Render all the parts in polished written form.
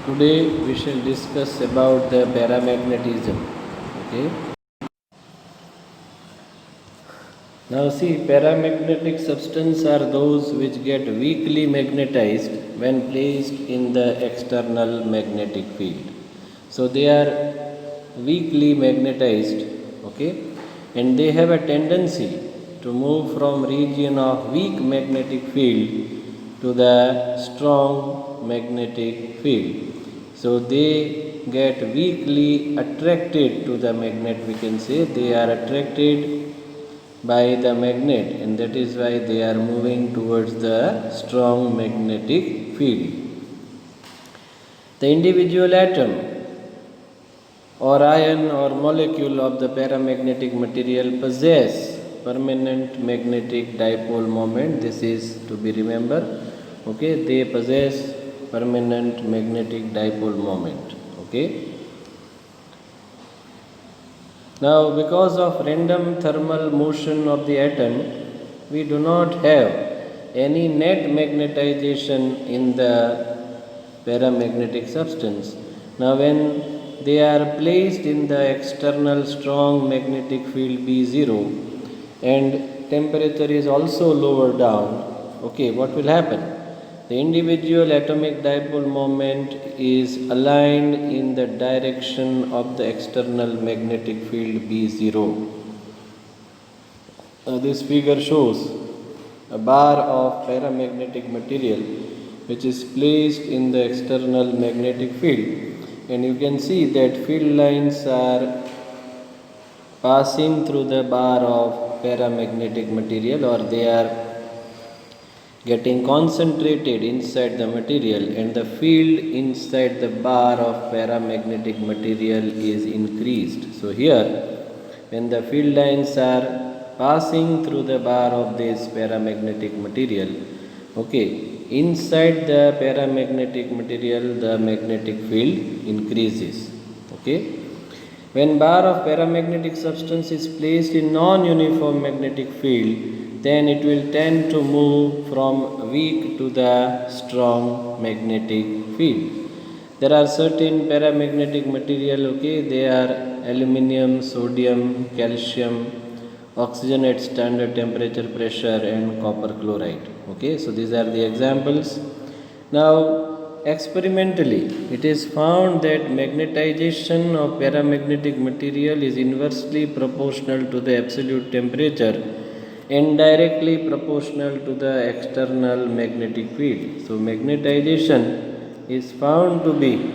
Today we shall discuss about the paramagnetism. Okay. Now see, paramagnetic substances are those which get weakly magnetized when placed in the external magnetic field. So they are weakly magnetized, okay, and they have a tendency to move from region of weak magnetic field to the strong magnetic field. So they get weakly attracted to the magnet, we can say they are attracted by the magnet, and that is why they are moving towards the strong magnetic field. The individual atom or ion or molecule of the paramagnetic material possess permanent magnetic dipole moment. This is to be remembered. Okay, they possess permanent magnetic dipole moment. Okay. Now, because of random thermal motion of the atom, we do not have any net magnetization in the paramagnetic substance. Now, when they are placed in the external strong magnetic field B0 and temperature is also lower down, okay, what will happen? The individual atomic dipole moment is aligned in the direction of the external magnetic field B0. This figure shows a bar of paramagnetic material which is placed in the external magnetic field, and you can see that field lines are passing through the bar of paramagnetic material, or they are getting concentrated inside the material, and the field inside the bar of paramagnetic material is increased. So here, when the field lines are passing through the bar of this paramagnetic material, okay, inside the paramagnetic material the magnetic field increases. Okay. When bar of paramagnetic substance is placed in non-uniform magnetic field, then it will tend to move from weak to the strong magnetic field. There are certain paramagnetic material, okay, they are aluminium, sodium, calcium, oxygen at standard temperature pressure, and copper chloride. Okay, so these are the examples. Now, experimentally, it is found that magnetization of paramagnetic material is inversely proportional to the absolute temperature and directly proportional to the external magnetic field. So, magnetization is found to be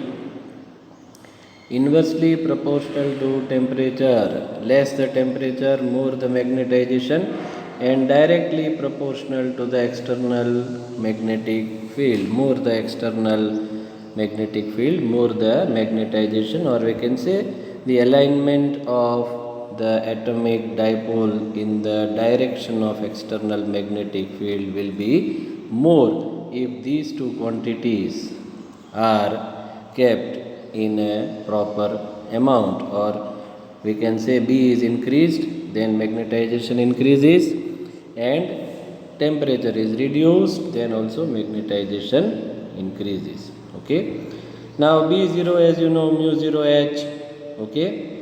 inversely proportional to temperature. Less the temperature, more the magnetization, and directly proportional to the external magnetic field. More the external magnetic field, more the magnetization, or we can say the alignment of the atomic dipole in the direction of external magnetic field will be more if these two quantities are kept in a proper amount, or we can say B is increased, then magnetization increases, and temperature is reduced, then also magnetization increases. Okay. Now B0, as you know, mu 0 H, okay,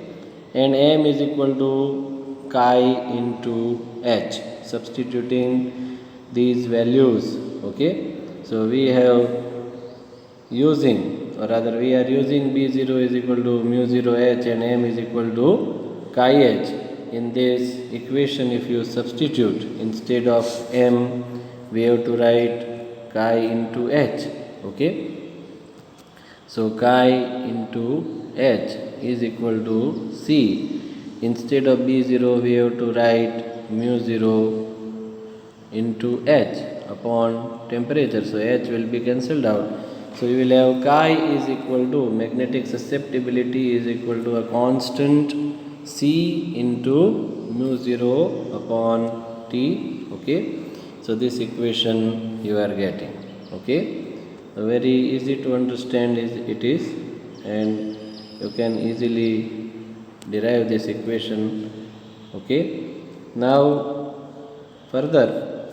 and M is equal to chi into H. Substituting these values, okay, so we have using, or rather we are using B0 is equal to mu 0 H and M is equal to chi H. In this equation, if you substitute, instead of M we have to write chi into H. Okay, so chi into H is equal to C. Instead of B0 we have to write mu 0 into H upon temperature. So H will be cancelled out. So you will have chi is equal to magnetic susceptibility is equal to a constant C into mu 0 upon T. Okay. So this equation you are getting. Okay. So very easy to understand it is, and you can easily derive this equation. Okay. Now further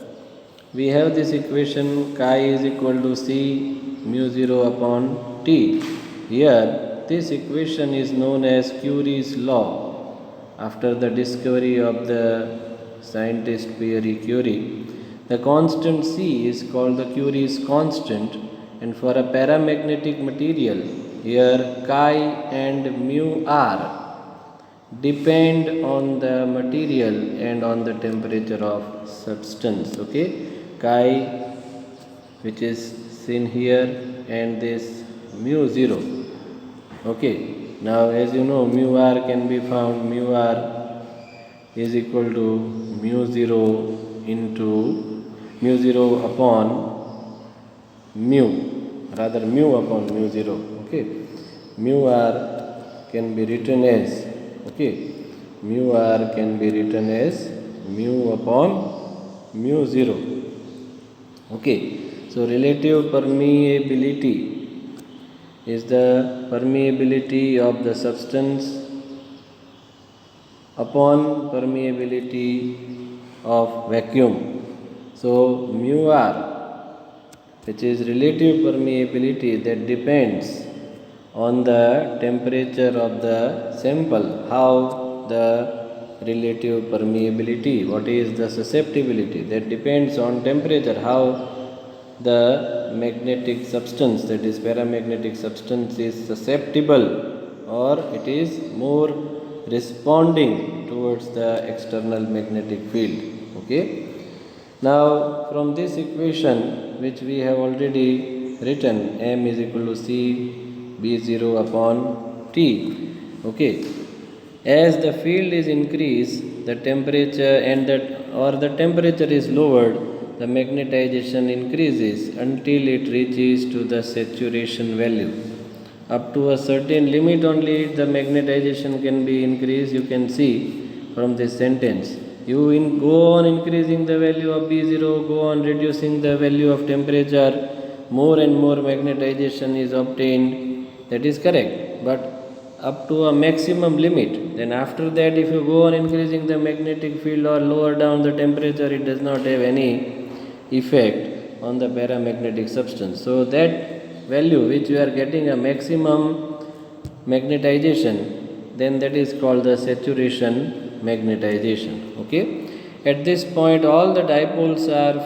we have this equation chi is equal to C mu 0 upon T. Here, this equation is known as Curie's law. After the discovery of the scientist Pierre Curie, the constant C is called the Curie's constant, and for a paramagnetic material, here chi and mu r depend on the material and on the temperature of substance. Okay, chi, which is seen here, and this mu 0. Okay, now as you know, mu r can be found, mu r is equal to mu 0 into mu 0 upon mu, rather mu upon mu 0. Okay, mu r can be written as, okay, mu r can be written as mu upon mu 0. Okay, so relative permeability is the permeability of the substance upon permeability of vacuum. So mu r, which is relative permeability, that depends on the temperature of the sample. How the relative permeability, what is the susceptibility, that depends on temperature. How the magnetic substance, that is paramagnetic substance, is susceptible or it is more responding towards the external magnetic field. Okay, now from this equation, which we have already written, m is equal to c b0 upon t. Okay, as the field is increased, the temperature and the temperature is lowered, the magnetization increases until it reaches to the saturation value. Up to a certain limit only the magnetization can be increased. You can see from this sentence. You go on increasing the value of B0, go on reducing the value of temperature, more and more magnetization is obtained. That is correct, but up to a maximum limit. Then after that, if you go on increasing the magnetic field or lower down the temperature, it does not have any effect on the paramagnetic substance. So that value which you are getting a maximum magnetization, then that is called the saturation magnetization. Okay, at this point all the dipoles are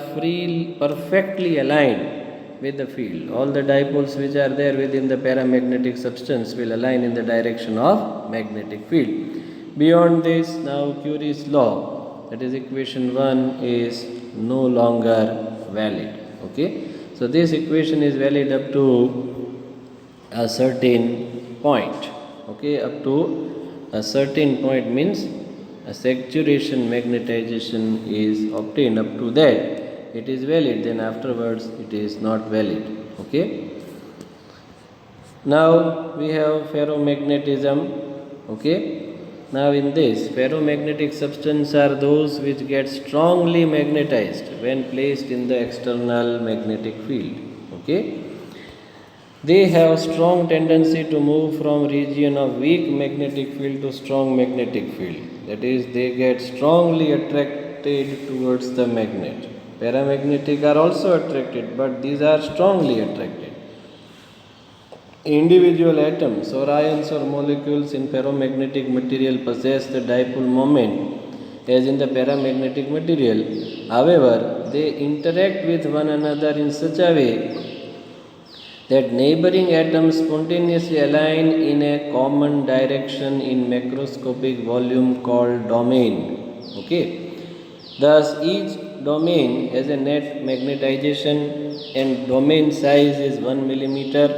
perfectly aligned with the field. All the dipoles which are there within the paramagnetic substance will align in the direction of magnetic field. Beyond this, now Curie's law, that is equation 1, is no longer valid. Okay, so this equation is valid up to a certain point. Okay, up to a certain point means a saturation magnetization is obtained. Up to that it is valid, then afterwards it is not valid. Okay, now we have ferromagnetism. Okay, now in this, ferromagnetic substances are those which get strongly magnetized when placed in the external magnetic field. Okay, they have strong tendency to move from region of weak magnetic field to strong magnetic field. That is, they get strongly attracted towards the magnet. Paramagnetic are also attracted, but these are strongly attracted. Individual atoms or ions or molecules in ferromagnetic material possess the dipole moment as in the paramagnetic material. However, they interact with one another in such a way that neighboring atoms spontaneously align in a common direction in macroscopic volume called domain. Okay, thus each domain has a net magnetization and domain size is 1 millimeter,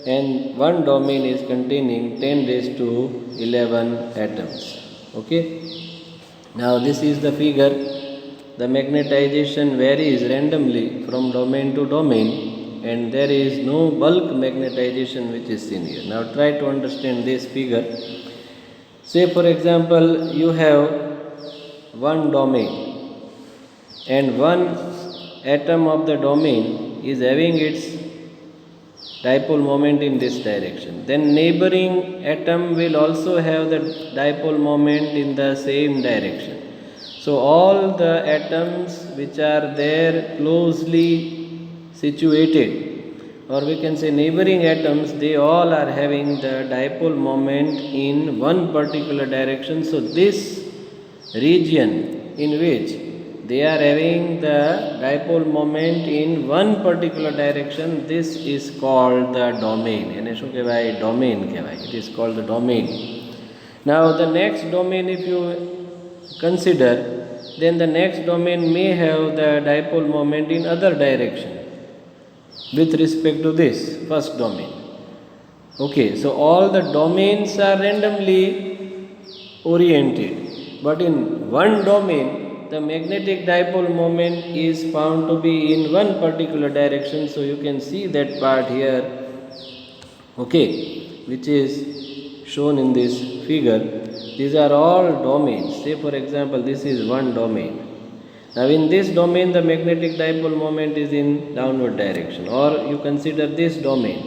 and one domain is containing 10 raised to 11 atoms. Okay, now this is the figure. The magnetization varies randomly from domain to domain, and there is no bulk magnetization which is seen here. Now try to understand this figure. Say for example, you have one domain and one atom of the domain is having its dipole moment in this direction. Then neighboring atom will also have the dipole moment in the same direction. So all the atoms which are there closely situated or we can say neighboring atoms, they all are having the dipole moment in one particular direction. So this region in which they are having the dipole moment in one particular direction, this is called the domain. એને શું કહેવાય? Domain કહેવાય. It is called the domain. Now the next domain, if you consider, then the next domain may have the dipole moment in other direction with respect to this first domain. Okay, so all the domains are randomly oriented, but in one domain the magnetic dipole moment is found to be in one particular direction. So you can see that part here, okay, which is shown in this figure. These are all domains. Say for example, this is one domain. Now in this domain the magnetic dipole moment is in downward direction, or you consider this domain,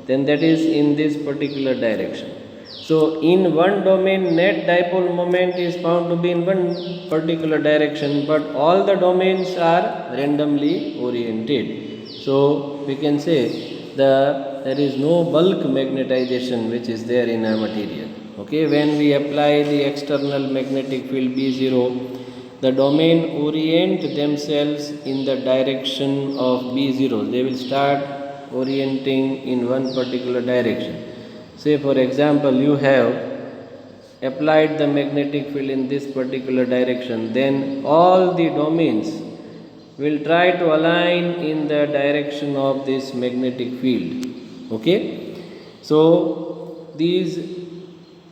then that is in this particular direction. So in one domain net dipole moment is found to be in one particular direction, but all the domains are randomly oriented. So we can say there is no bulk magnetization which is there in a material. Okay, when we apply the external magnetic field B0, the domain orient themselves in the direction of B0. They will start orienting in one particular direction. Say for example, you have applied the magnetic field in this particular direction, then all the domains will try to align in the direction of this magnetic field. Okay, so these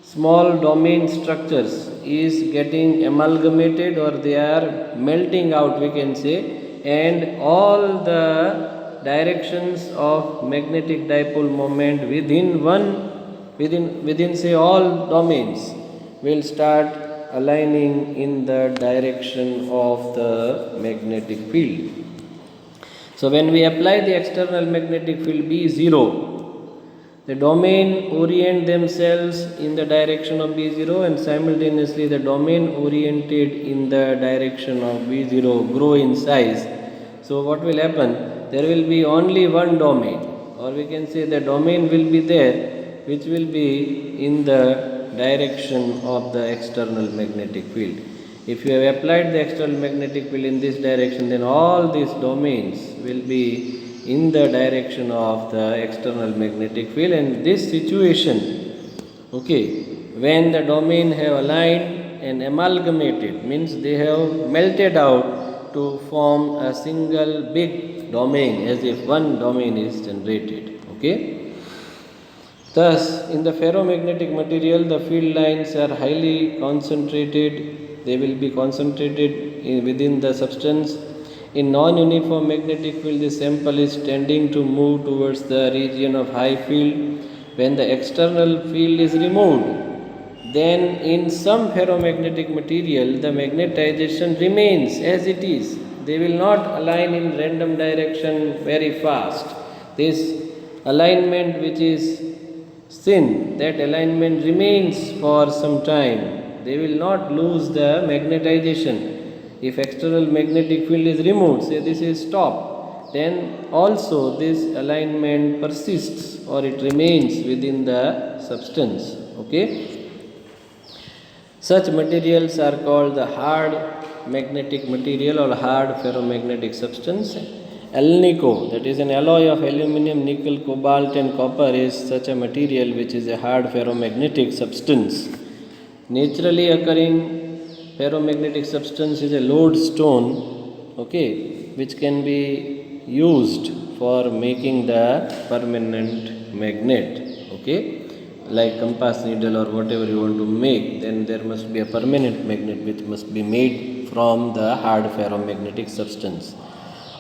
small domain structures is getting amalgamated, or they are melting out, we can say, and all the directions of magnetic dipole moment within say all domains will start aligning in the direction of the magnetic field. So when we apply the external magnetic field B0, the domain orient themselves in the direction of B0, and simultaneously the domain oriented in the direction of B0 grow in size. So what will happen? There will be only one domain, or we can say the domain will be there which will be in the direction of the external magnetic field. If you have applied the external magnetic field in this direction, then all these domains will be in the direction of the external magnetic field. And this situation, okay, when the domain have aligned and amalgamated, means they have melted out to form a single big domain, as if one domain is generated. Okay, thus in the ferromagnetic material the field lines are highly concentrated. They will be concentrated within the substance. In non-uniform magnetic field, the sample is tending to move towards the region of high field. When the external field is removed, then in some ferromagnetic material the magnetization remains as it is. They will not align in random direction very fast. This alignment which is thin, that alignment remains for some time. They will not lose the magnetization. If external magnetic field is removed, say this is stopped, then also this alignment persists, or it remains within the substance. Okay, such materials are called the hard magnetic material or hard ferromagnetic substance. Alnico, that is an alloy of aluminum, nickel, cobalt and copper, is such a material which is a hard ferromagnetic substance. Naturally occurring ferromagnetic substance is a lodestone, okay, which can be used for making the permanent magnet. Okay, like compass needle or whatever you want to make, then there must be a permanent magnet which must be made from the hard ferromagnetic substance.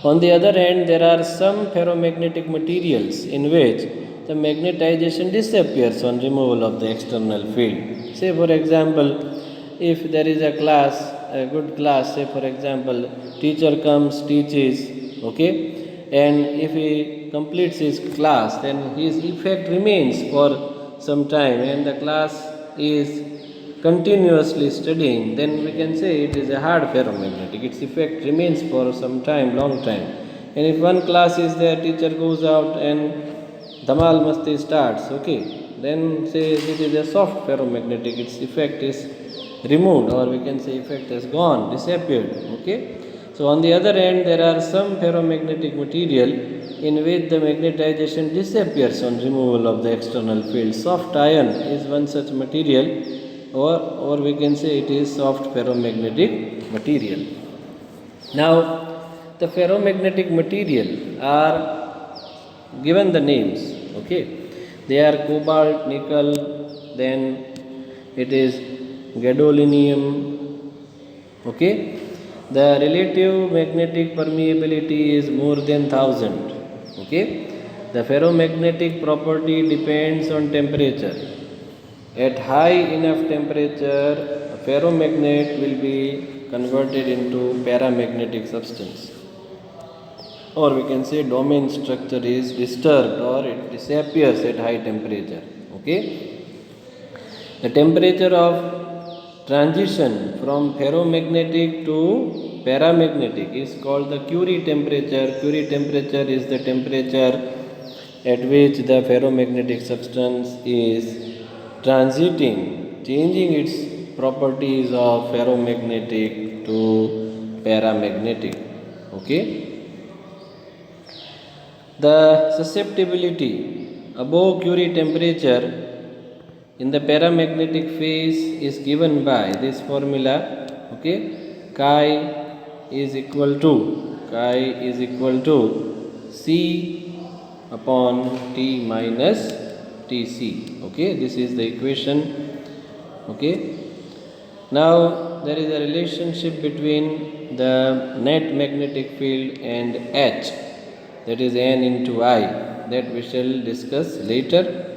On the other hand, there are some ferromagnetic materials in which the magnetization disappears on removal of the external field. Say for example, if there is a class, a good class, say for example, teacher comes, teaches, okay, and if he completes his class, then his effect remains for some time and the class is continuously studying, then we can say it is a hard ferromagnetic. Its effect remains for some time, long time. And if one class is there, teacher goes out and dhamal masti starts, okay, then say this is a soft ferromagnetic, its effect is removed, or we can say effect has gone, disappeared, okay. So on the other hand, there are some ferromagnetic material in which the magnetization disappears on removal of the external field. Soft iron is one such material, or we can say it is soft ferromagnetic material. Now, the ferromagnetic material are given the names, okay. They are cobalt, nickel, then it is gadolinium, okay. The relative magnetic permeability is more than 1000, okay. The ferromagnetic property depends on temperature. At high enough temperature, a ferromagnet will be converted into paramagnetic substance, or we can say domain structure is disturbed, or it disappears at high temperature, okay. The temperature of transition from ferromagnetic to paramagnetic is called the Curie temperature. Curie temperature is the temperature at which the ferromagnetic substance is transiting, changing its properties of ferromagnetic to paramagnetic, okay. The susceptibility above Curie temperature in the paramagnetic phase is given by this formula, okay. Chi is equal to C upon T minus Tc, okay. This is the equation, okay. Now there is a relationship between the net magnetic field and H, that is N into I, that we shall discuss later.